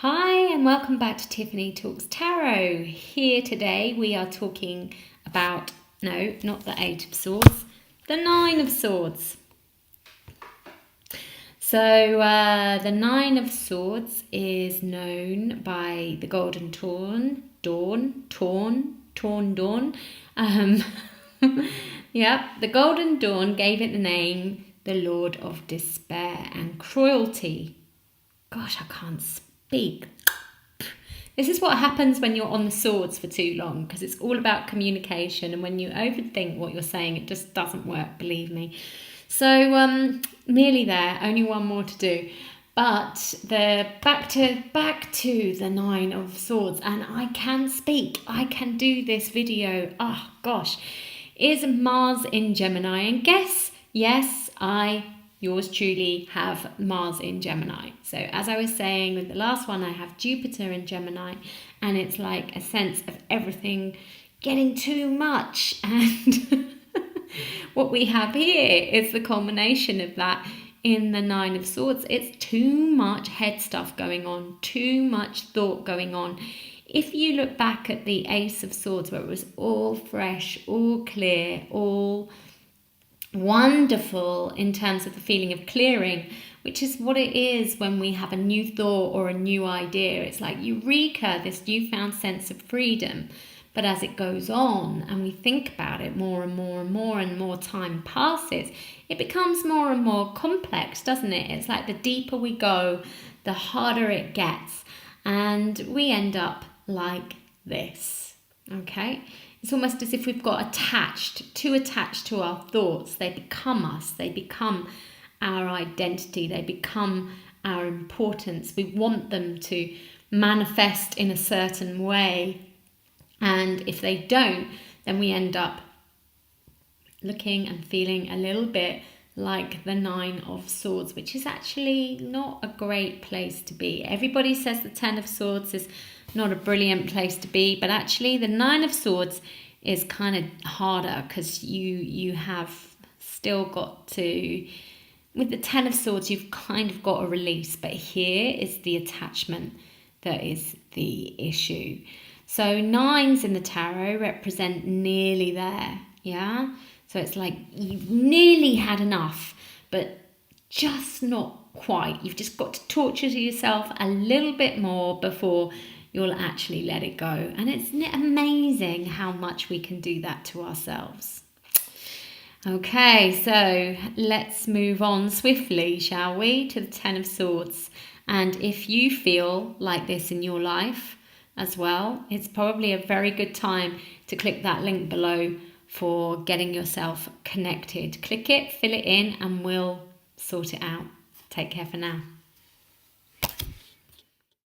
Hi and welcome back to Tiffany Talks Tarot. Here today we are talking about, no, not the Eight of Swords, the Nine of Swords. So the Nine of Swords is known by the Golden Dawn. Yeah, the Golden Dawn gave it the name the Lord of Despair and Cruelty. Gosh, I can't speak. This is what happens when you're on the swords for too long, because it's all about communication, and when you overthink what you're saying, it just doesn't work, believe me. So nearly there, only one more to do. But the back to the Nine of Swords, and I can speak, I can do this video. Oh gosh, is Mars in Gemini, and guess, yes, yours truly, have Mars in Gemini. So as I was saying with the last one, I have Jupiter in Gemini, and it's like a sense of everything getting too much. And what we have here is the culmination of that in the Nine of Swords. It's too much head stuff going on, too much thought going on. If you look back at the Ace of Swords, where it was all fresh, all clear, all wonderful in terms of the feeling of clearing, which is what it is when we have a new thought or a new idea. It's like eureka, this newfound sense of freedom. But as it goes on and we think about it more and more and more and more time passes, it becomes more and more complex, doesn't it? It's like the deeper we go, the harder it gets, and we end up like this. Okay, it's almost as if we've got too attached to our thoughts. They become us, they become our identity, they become our importance. We want them to manifest in a certain way, and if they don't, then we end up looking and feeling a little bit like the Nine of Swords, which is actually not a great place to be. Everybody says the Ten of Swords is not a brilliant place to be, but actually the Nine of Swords is kind of harder, because you have still got to, with the Ten of Swords, you've kind of got a release, but here is the attachment that is the issue. So nines in the tarot represent nearly there, yeah? So it's like you've nearly had enough, but just not quite. You've just got to torture yourself a little bit more before you'll actually let it go. And isn't it amazing how much we can do that to ourselves? Okay, so let's move on swiftly, shall we, to the Ten of Swords. And if you feel like this in your life as well, it's probably a very good time to click that link below for getting yourself connected. Click it, fill it in, and we'll sort it out. Take care for now.